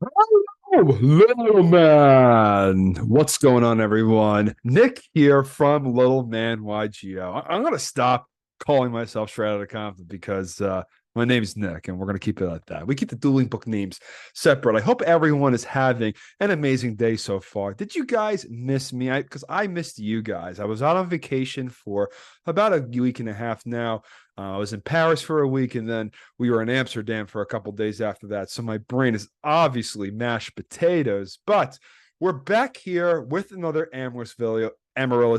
Oh, little man. What's going on, everyone? Nick here from Little Man Yugioh. I'm going to stop calling myself straight out of Compton because my name's Nick, and we're going to keep it at that. We keep the dueling book names separate. I hope everyone is having an amazing day so far. Did you guys miss me? Because I missed you guys. I was out on vacation for about a week and a half now. I was in Paris for a week, and then we were in Amsterdam for a couple days after that. So my brain is obviously mashed potatoes, but we're back here with another Amaryllis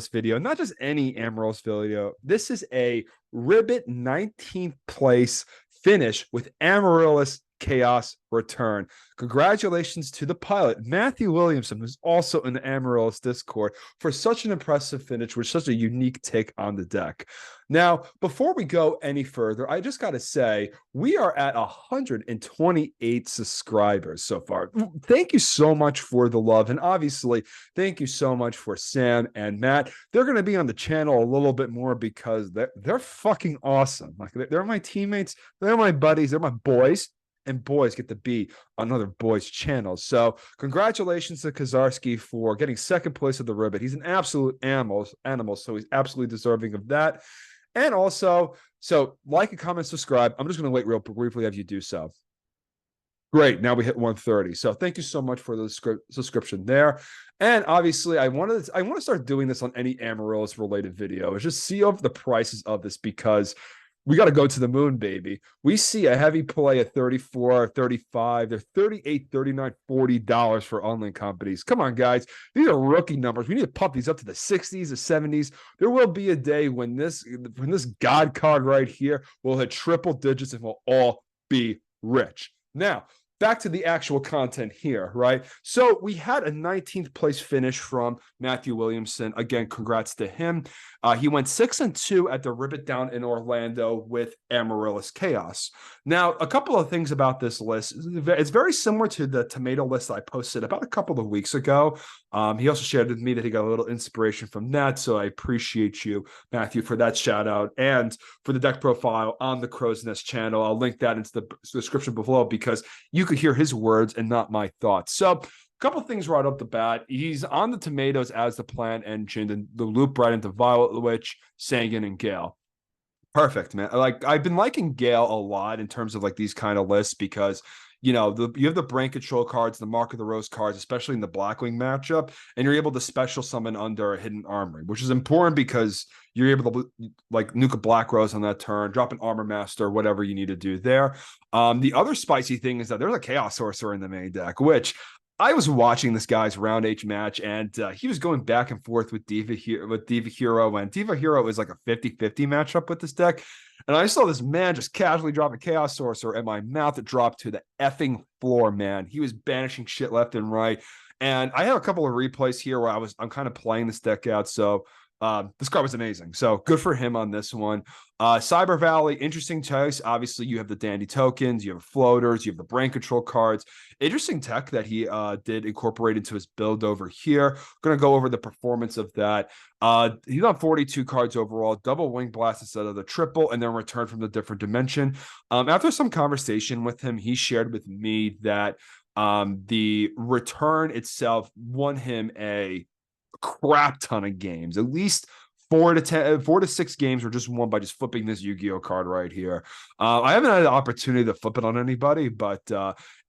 video, not just any Amaryllis video. This is a RBET 19th place finish with Amaryllis Chaos Return. Congratulations to the pilot, Matthew Williamson, who's also in the Amaryllis Discord, for such an impressive finish with such a unique take on the deck. Now, before we go any further, I just got to say, we are at 128 subscribers so far. Thank you so much for the love. And obviously, thank you so much for Sam and Matt. They're going to be on the channel a little bit more because they're fucking awesome. Like, they're my teammates, they're my buddies, they're my boys. And boys get to be on other boys' channels. So congratulations to Kazarski for getting second place of the RBET. He's an absolute animal, so he's absolutely deserving of that. And also, so like and comment, subscribe. I'm just going to wait real briefly as you do so. Great. Now we hit 130. So thank you so much for the subscription there. And obviously, I want to start doing this on any Amaryllis related video. Is just see over the prices of this because we got to go to the moon, baby. We see a heavy play at 34, 35. They're 38, 39, $40 for online companies. Come on, guys. These are rookie numbers. We need to pump these up to the 60s, the 70s. There will be a day when this God card right here will hit triple digits and we'll all be rich. Now, back to the actual content here, right? So we had a 19th place finish from Matthew Williamson. Again, congrats to him. He went 6-2 at the RBET down in Orlando with Amaryllis Chaos. Now, a couple of things about this list. It's very similar to the tomato list I posted about a couple of weeks ago. He also shared with me that he got a little inspiration from that. So I appreciate you, Matthew, for that shout out and for the deck profile on the Crow's Nest channel. I'll link that into the description below because you could hear his words and not my thoughts. So couple things right up the bat. He's on the tomatoes as the plant engine and the loop right into Violet Witch, Sangan, and Gale. Perfect, man. Like I've been liking Gale a lot in terms of like these kind of lists because you have the brain control cards, the Mark of the Rose cards, especially in the Blackwing matchup, and you're able to special summon under a hidden armory, which is important because you're able to like nuke a Black Rose on that turn, drop an Armor Master, whatever you need to do there. The other spicy thing is that there's a Chaos Sorcerer in the main deck, which I was watching this guy's round H match, and he was going back and forth with Diva Hero, and Diva Hero is like a 50-50 matchup with this deck. And I saw this man just casually drop a Chaos Sorcerer, and my mouth dropped to the effing floor, man. He was banishing shit left and right. And I have a couple of replays here where I'm kind of playing this deck out. So this card was amazing. So good for him on this one. Cyber Valley, interesting choice. Obviously, you have the Dandy tokens, you have floaters, you have the brain control cards. Interesting tech that he did incorporate into his build over here. Going to go over the performance of that. He's on 42 cards overall, double wing blast instead of the triple, and then return from the different dimension. After some conversation with him, he shared with me that the return itself won him a crap ton of games, at least 4 to 6 games were just won by just flipping this Yu-Gi-Oh card right here. I haven't had the opportunity to flip it on anybody, but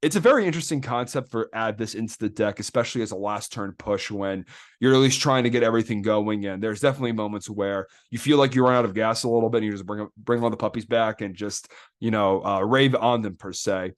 it's a very interesting concept for add this into the deck, especially as a last turn push when you're at least trying to get everything going. And there's definitely moments where you feel like you run out of gas a little bit and you just bring all the puppies back and just, rave on them per se.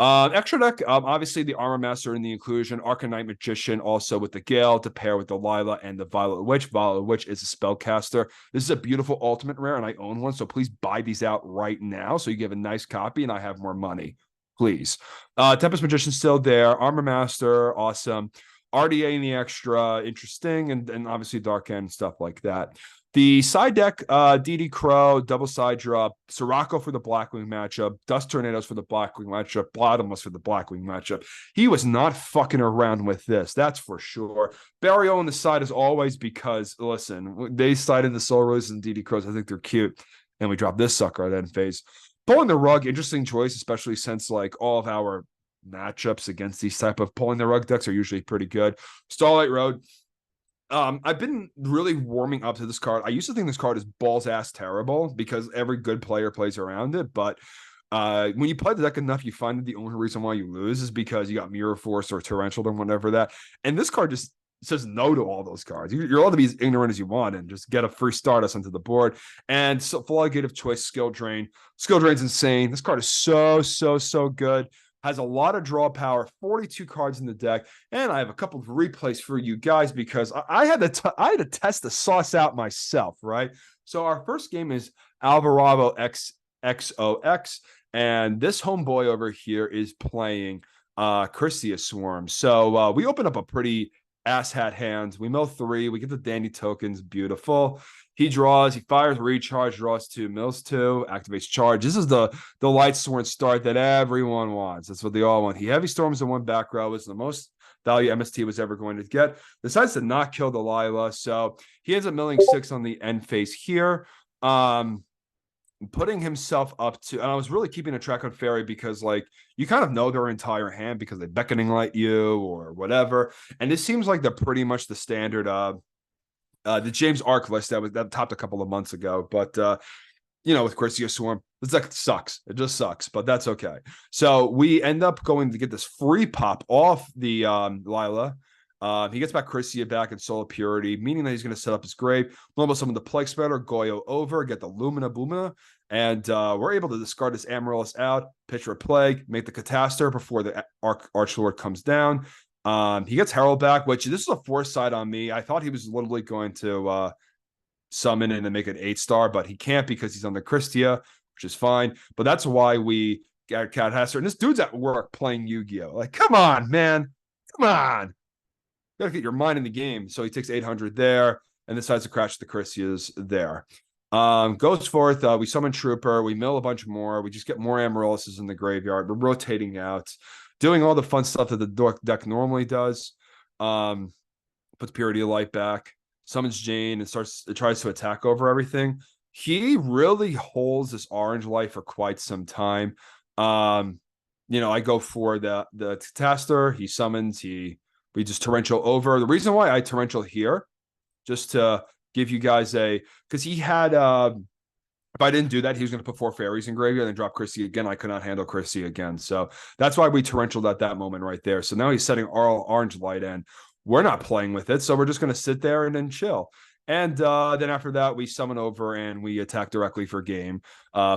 Extra deck, obviously the Armor Master in the inclusion, Arcanite Magician also with the Gale to pair with the Lila and the Violet Witch. Violet Witch is a spellcaster. This is a beautiful ultimate rare, and I own one, so please buy these out right now so you get a nice copy and I have more money. Please. Tempest Magician still there. Armor Master, awesome. RDA in the extra, interesting, and obviously Dark End, stuff like that. The side deck, DD Crow, double side drop, Sirocco for the Blackwing matchup, Dust Tornadoes for the Blackwing matchup, Bottomless for the Blackwing matchup. He was not fucking around with this, that's for sure. Barrio on the side as always because, listen, they sided the Soul Roses and DD Crows. I think they're cute. And we dropped this sucker at end phase. Pulling the rug, interesting choice, especially since like all of our matchups against these type of pulling the rug decks are usually pretty good. Starlight Road. I've been really warming up to this card. I used to think this card is balls ass terrible because every good player plays around it, but when you play the deck enough, you find that the only reason why you lose is because you got Mirror Force or Torrential or whatever that. And this card just says no to all those cards. You're allowed to be as ignorant as you want and just get a free Stardust onto the board. And so Floodgate of Choice, Skill Drain. Skill Drain's insane. This card is so good. Has a lot of draw power, 42 cards in the deck, and I have a couple of replays for you guys because I had to test the sauce out myself, right? So our first game is Alvarado XXOX, and this homeboy over here is playing Chrysia Swarm. So we open up a pretty asshat hand. We mill 3, we get the dandy tokens, beautiful. He draws, he fires recharge, draws 2, mills 2, activates charge. This is the light sworn start that everyone wants. That's what they all want. He heavy storms the 1 back row. It's the most value MST was ever going to get. Decides to not kill Delilah. So he ends up milling 6 on the end phase here. Putting himself up to, and I was really keeping a track on Fairy because like you kind of know their entire hand because they beckoning light you or whatever. And it seems like they're pretty much the standard the James Arc list that topped a couple of months ago. But with Chrysia Swarm, it's like it sucks. It just sucks, but that's okay. So we end up going to get this free pop off the Lila. He gets back Chrysia back in Soul Purity, meaning that he's going to set up his grave. Normal summon the Plague Spreader, Yugioh over, get the Lumina Boomina, and we're able to discard this Amaryllis out, pitch for Plague, make the Catastor before the Archlord comes down. He gets Herald back, which this is a foresight on me. I thought he was literally going to summon and then make an 8-star, but he can't because he's on the Christia, which is fine. But that's why we got Catastor. And this dude's at work playing Yu-Gi-Oh! Like, come on, man. Come on. You gotta get your mind in the game. So he takes 800 there and decides to crash the Chrysias there. Goes forth. We summon Trooper. We mill a bunch more. We just get more Amaryllises in the graveyard. We're rotating out, doing all the fun stuff that the deck normally does. Puts Purity of Light back, summons Jane, and tries to attack over everything. He really holds this orange light for quite some time. I go for the Catastor. He summons. We just torrential over. The reason why I torrential here, just to give you guys because he had if I didn't do that, he was going to put 4 fairies in graveyard and then drop Chrissy again. I could not handle Chrissy again. So that's why we torrentialed at that moment right there. So now he's setting our orange light in. We're not playing with it. So we're just going to sit there and then chill. And then after that, we summon over and we attack directly for game,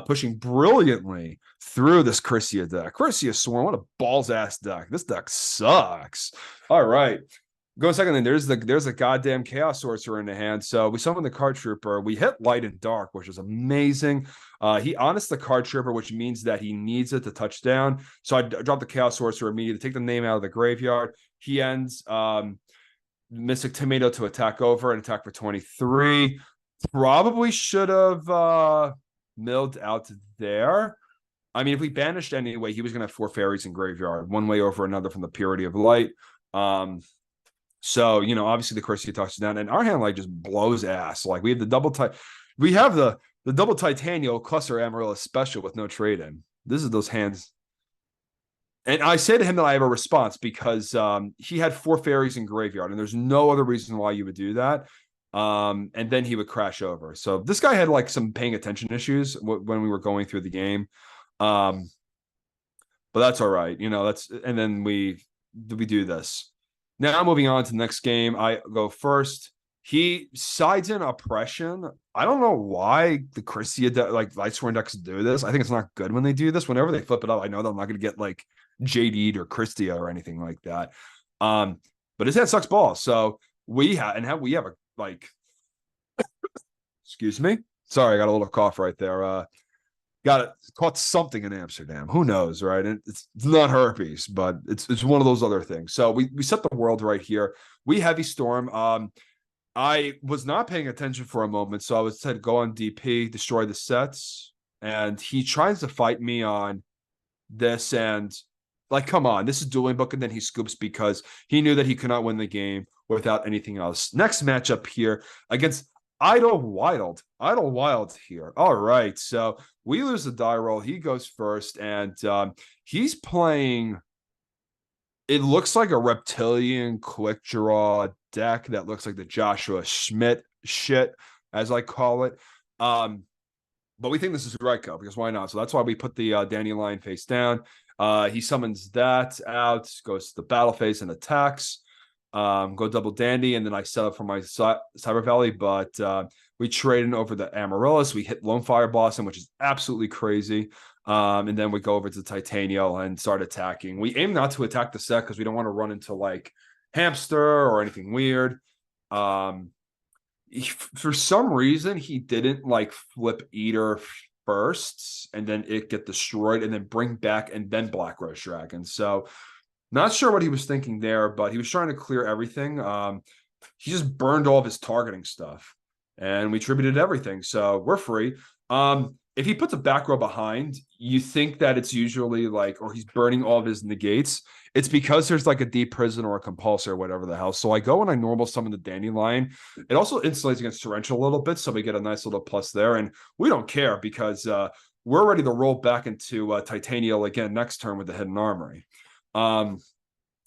pushing brilliantly through this Chrysia deck. Chrysia Swarm, what a balls-ass deck. This deck sucks. All right. Go a second, then there's a goddamn Chaos Sorcerer in the hand. So we summon the Card Trooper. We hit Light and Dark, which is amazing. He honors the Card Trooper, which means that he needs it to touch down. So I drop the Chaos Sorcerer immediately, take the name out of the graveyard. He ends Mystic Tomato to attack over and attack for 23. Probably should have milled out there. I mean, if we banished anyway, he was going to have 4 fairies in graveyard, one way over another from the Purity of Light. So, obviously the Chrysia touches down, and our hand like just blows ass. Like we have the double double Titanium Cluster Amaryllis special with no trade in. This is those hands. And I say to him that I have a response because he had 4 fairies in graveyard, and there's no other reason why you would do that. And then he would crash over. So this guy had like some paying attention issues when we were going through the game. But that's all right. And then we do this. Now moving on to the next game, I go first. He sides in Oppression. I don't know why the Chrysia Lightsworn decks do this. I think it's not good when they do this. Whenever they flip it up, I know that I'm not going to get like JD'd or Christia or anything like that. But his hand sucks balls. So we have a excuse me. Sorry, I got a little cough right there. Caught something in Amsterdam. Who knows, right? It's not herpes, but it's one of those other things. So we set the world right here. We heavy storm. I was not paying attention for a moment, so I was said go on DP, destroy the sets, and he tries to fight me on this, and like, come on, this is dueling book, and then he scoops because he knew that he could not win the game without anything else. Next matchup here against Idle Wild here. All right, so we lose the die roll. He goes first, and he's playing it looks like a reptilian quick draw deck that looks like the Joshua Schmidt shit, as I call it. But we think this is Greco because why not? So that's why we put the Dandelion face down. He summons that out, goes to the battle phase and attacks. Go double dandy, and then I set up for my Cyber Valley, but we traded over the Amaryllis. We hit Lone Fire Blossom, which is absolutely crazy. And then we go over to Titania and start attacking. We aim not to attack the set because we don't want to run into like Hamster or anything weird. For some reason, he didn't like flip Eater first and then it get destroyed and then bring back and then Black Rose Dragon. So not sure what he was thinking there, but he was trying to clear everything. He just burned all of his targeting stuff and we tributed everything. So we're free. If he puts a back row behind, you think that it's usually like, or he's burning all of his negates. It's because there's like a deep prison or a compulsor or whatever the hell. So I go and I normal summon the Dandelion. It also insulates against Torrential a little bit. So we get a nice little plus there. And we don't care because we're ready to roll back into Titania again next turn with the Hidden Armory.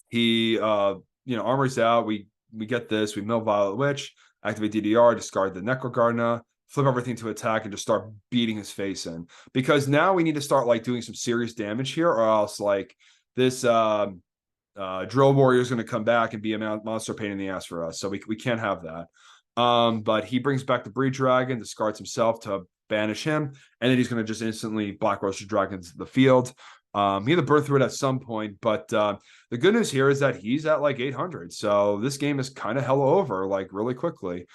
He armories out. We get this. We mill Violet Witch, activate DDR, discard the Necrogardener, flip everything to attack, and just start beating his face in. Because now we need to start like doing some serious damage here, or else like this Drill Warrior is going to come back and be a monster pain in the ass for us. So we can't have that. But he brings back the Breed Dragon, discards himself to banish him, and then he's going to just instantly Black Rose Dragon into the field. He had to burn through it at some point, but the good news here is that he's at like 800. So this game is kind of hella over like really quickly.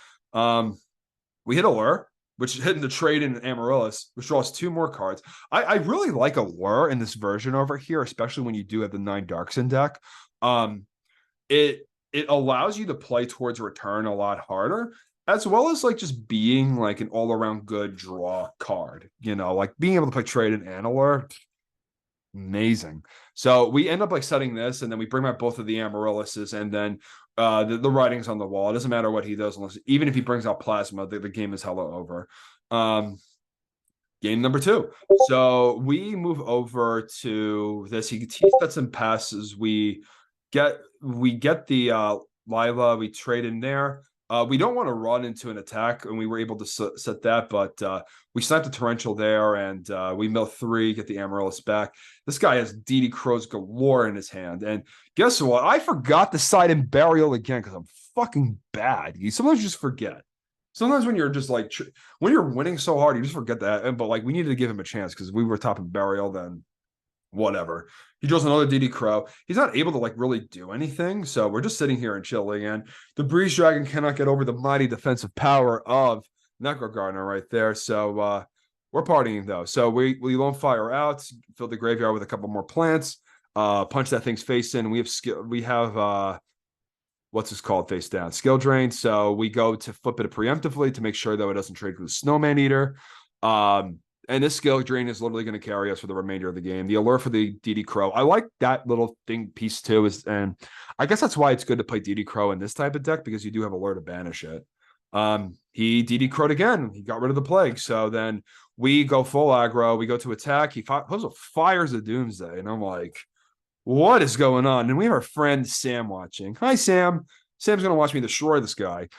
We hit Allure, which is hitting the trade in Amaryllis, which draws 2 more cards. I really like Allure in this version over here, especially when you do have the 9 Darks in deck. It allows you to play towards return a lot harder, as well as like just being like an all-around good draw card. Like being able to play trade in Allure, amazing. So we end up like setting this, and then we bring back both of the Amaryllises, and then the writing's on the wall. It doesn't matter what he does, unless even if he brings out Plasma, the game is hella over. Game number 2. So we move over to this. He sets and passes. We get the Lila. We trade in there. We don't want to run into an attack, and we were able to set that, but we sniped the Torrential there, and we mill 3, get the Amaryllis back. This guy has DD Crows galore in his hand, and guess what? I forgot the side and burial again because I'm fucking bad. You sometimes just forget. Sometimes when you're just like, when you're winning so hard, you just forget that. But like, we needed to give him a chance because we were top in burial, then whatever. He draws another DD Crow. He's not able to like really do anything. So we're just sitting here and chilling. And the Breeze Dragon cannot get over the mighty defensive power of Necrogardener right there. So we're partying though. So we Lone Fire out, fill the graveyard with a couple more plants, punch that thing's face in. We have what's this called face down? Skill Drain. So we go to flip it preemptively to make sure that it doesn't trade for the Snowman Eater. And this skill drain is literally going to carry us for the remainder of the game. The Allure for the DD Crow. I like that little thing piece too. And I guess that's why it's good to play DD Crow in this type of deck, because you do have Allure to banish it. He DD Crow'd again. He got rid of the Plague. So then we go full aggro. We go to attack. He fires a Doomsday. And I'm like, what is going on? And we have our friend Sam watching. Hi, Sam. Sam's going to watch me destroy this guy.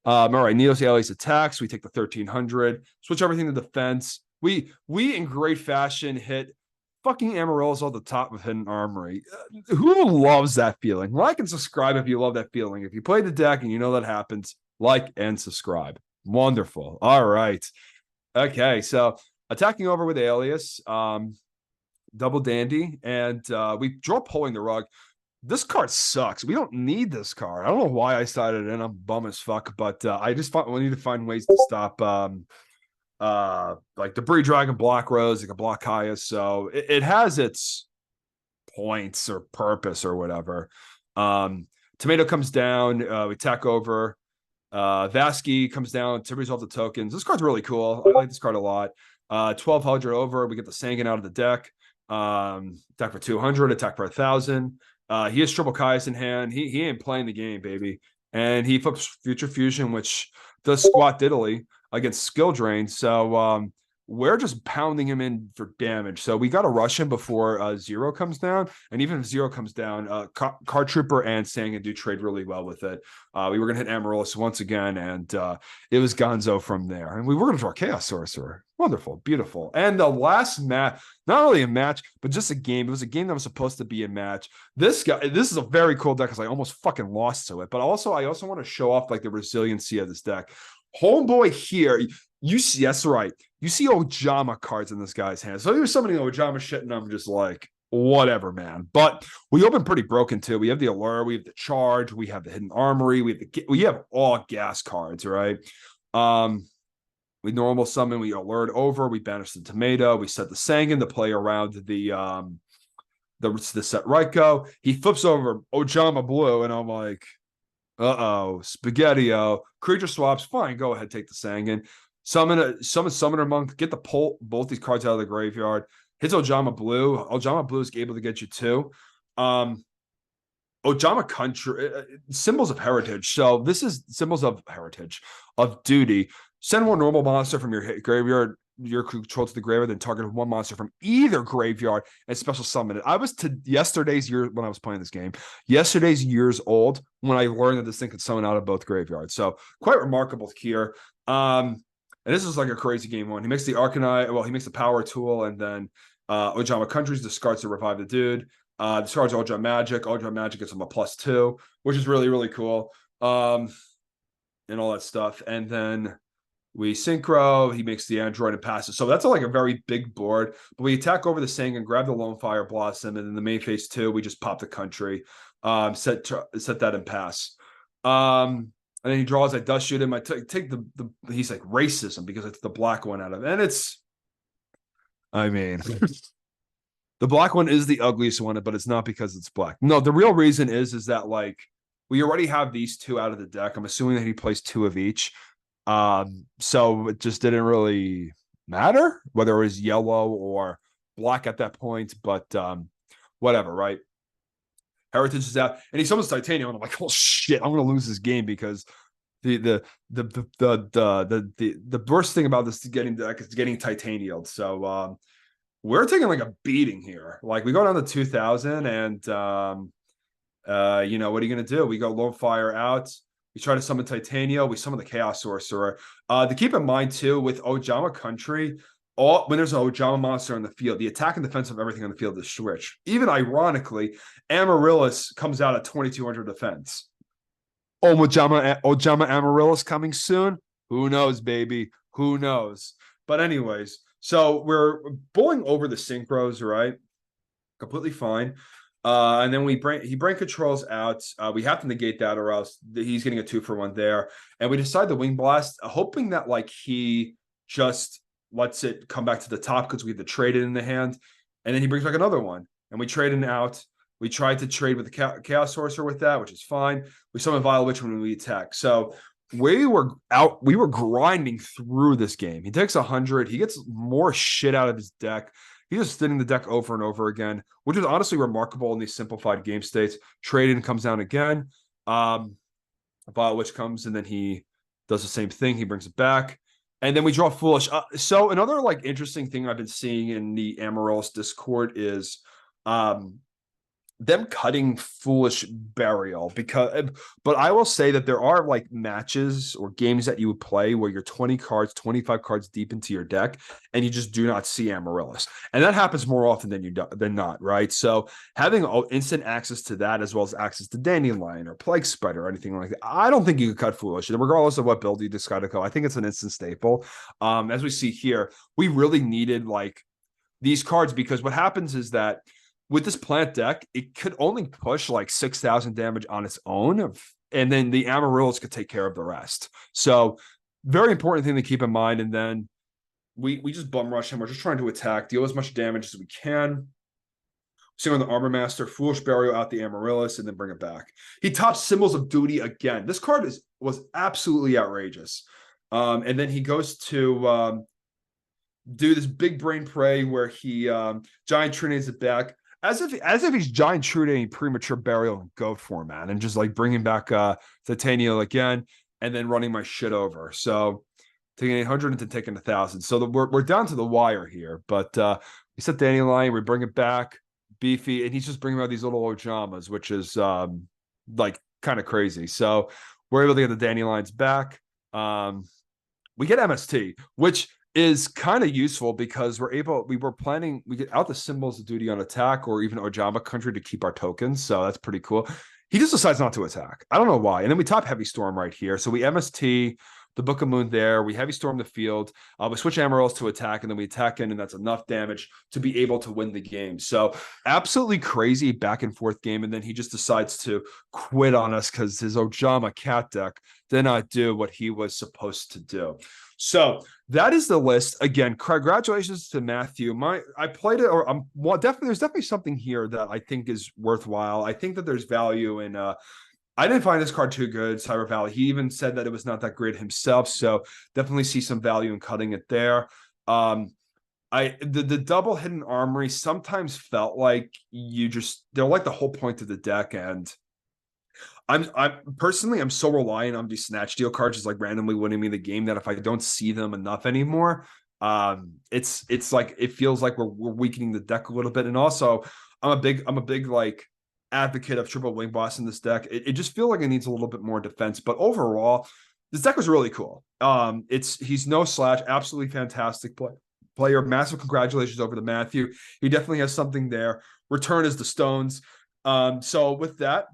All right, Neos Alias attacks. We take the 1300. Switch everything to defense. We in great fashion hit fucking Amaryllis on the top of Hidden Armory. Who loves that feeling? Like and subscribe if you love that feeling. If you play the deck and you know that happens, like and subscribe. Wonderful. All right. Okay, so attacking over with Alias, double dandy, and we draw Pulling the Rug. This card sucks. We don't need this card. I don't know why I started it in. I'm bum as fuck, but we need to find ways to stop like the Breed Dragon, Black Rose, like a block Kaya. So it has its points or purpose or whatever. Tomato comes down, we attack over. Vasky comes down to resolve the tokens. This card's really cool. I like this card a lot. 1200 over, we get the Sangan out of the deck. Attack for 200, attack for 1000. He has triple Kai's in hand. He ain't playing the game, baby. And he flips Future Fusion, which does squat diddly against Skill Drain. So we're just pounding him in for damage. So we got to rush him before zero comes down. And even if zero comes down, Card Trooper and Sangan do trade really well with it. We were going to hit Amaryllis once again, and it was Gonzo from there. And we were going to draw Chaos Sorcerer. Wonderful, beautiful. And the last match, not really a match, but just a game. It was a game that was supposed to be a match. This is a very cool deck because I almost fucking lost to it. But also, I also want to show off like the resiliency of this deck. Homeboy here, you see, that's right. You see Ojama cards in this guy's hand. So he was summoning Ojama shit, and I'm just like, whatever, man. But we open pretty broken too. We have the Allure, we have the Charge, we have the Hidden Armory, we have all gas cards, right? We normal summon, we alert over, we banish the Tomato, we set the Sangan to play around the set Raiko. He flips over Ojama Blue, and I'm like, Spaghetti-O. Creature swaps, fine, go ahead, take the Sangan. Summon Summoner Monk, get the both these cards out of the graveyard. Hits Ojama Blue. Ojama Blue is able to get you two. Ojama Country, symbols of heritage. So this is symbols of heritage, of duty. Send one normal monster from your graveyard, your control to the graveyard, then target one monster from either graveyard and special summon it. I was to yesterday's year when I was playing this game. Yesterday's years old when I learned that this thing could summon out of both graveyards. So quite remarkable here. And this is like a crazy game one. He makes the Arcanine, well, he makes the Power Tool, and then Ojama Countries discards to revive the dude. Discards Ojama Magic. Ojama Magic gets him a +2, which is really, really cool. And all that stuff. And then we synchro, he makes the Android and passes. So that's like a very big board. But we attack over the Sangan, grab the Lone Fire Blossom, and in the main phase 2, we just pop the country, set that and pass. And then he draws, I dust shoot him. I take the he's like racism because it's the black one out of it. And it's, I mean, the black one is the ugliest one, but it's not because it's black. No, the real reason is that like we already have these two out of the deck. I'm assuming that he plays 2 of each. So it just didn't really matter whether it was yellow or black at that point, but whatever, right? Heritage is out, and he summons Titanium, and I'm like, oh shit, I'm gonna lose this game because the worst thing about this getting deck is getting Titanium. So we're taking like a beating here. Like we go down to 2000, and you know, what are you gonna do? We go Lone Fire out. We try to summon Titania. We summon the Chaos Sorcerer. To keep in mind, too, with Ojama Country, when there's an Ojama monster on the field, the attack and defense of everything on the field is switched. Even ironically, Amaryllis comes out at 2200 defense. Ojama Amaryllis coming soon? Who knows, baby? Who knows? But anyways, so we're bowling over the synchros, right? Completely fine. And then he brain controls out. We have to negate that, or else he's getting a 2-for-1 there. And we decide the Wing Blast, hoping that like he just lets it come back to the top because we have to trade it in the hand. And then he brings back another one, and we trade it out. We tried to trade with the Chaos Sorcerer with that, which is fine. We summon Vile Witch when we attack. So we were grinding through this game. He takes 100. He gets more shit out of his deck. He's just spinning the deck over and over again, which is honestly remarkable in these simplified game states. Trade-in comes down again. Vile Witch comes, and then he does the same thing. He brings it back. And then we draw Foolish. So another like interesting thing I've been seeing in the Amaryllis Discord is them cutting Foolish Burial, but I will say that there are like matches or games that you would play where you're 20 cards, 25 cards deep into your deck, and you just do not see Amaryllis. And that happens more often than not, right? So having instant access to that, as well as access to Dandelion or Plague Spider or anything like that, I don't think you could cut Foolish. And regardless of what build you decide to go, I think it's an instant staple. As we see here, we really needed like these cards, because what happens is that with this plant deck, it could only push like 6,000 damage on its own, and then the Amaryllis could take care of the rest. So very important thing to keep in mind. And then we just bum rush him. We're just trying to attack, deal as much damage as we can. See on the Armor Master, Foolish Burial out the Amaryllis, and then bring it back. He tops Symbols of Duty again. This card was absolutely outrageous. And then he goes to do this big brain prey where he giant trinates it back. As if he's giant truding premature burial in goat format, and just like bringing back Titania again, and then running my shit over. So taking 800 into taking 1,000. So we're down to the wire here. But we set Dandelion, we bring it back, beefy, and he's just bringing out these little Ojamas, which is like kind of crazy. So we're able to get the Dandelions back. We get MST, which is kind of useful because we get out the symbols of duty on attack or even Ojama country to keep our tokens. So that's pretty cool. He just decides not to attack. I don't know why. And then we top Heavy Storm right here. So we MST the Book of Moon there. We Heavy Storm the field. We switch Amaryllis to attack, and then we attack in, and that's enough damage to be able to win the game. So absolutely crazy back and forth game. And then he just decides to quit on us because his Ojama cat deck did not do what he was supposed to do. So that is the list. Again, congratulations to Matthew. I played it, or there's definitely something here that I think is worthwhile. I think that there's value in I didn't find this card too good, Cyber Valley. He even said that it was not that great himself, so definitely see some value in cutting it there. The double hidden armory sometimes felt like they're like the whole point of the deck, and I'm personally so reliant on these snatch deal cards just like randomly winning me the game that if I don't see them enough anymore, it's like it feels like we're weakening the deck a little bit. And also I'm a big like advocate of triple wing boss in this deck. It just feels like it needs a little bit more defense, but overall this deck was really cool. He's no slash, absolutely fantastic player. Massive congratulations over to Matthew. He definitely has something there. Return is the stones. So with that,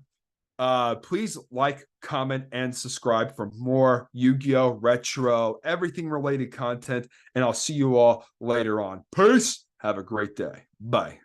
please like, comment, and subscribe for more Yu-Gi-Oh! Retro, everything related content, and I'll see you all later on. Peace. Have a great day. Bye.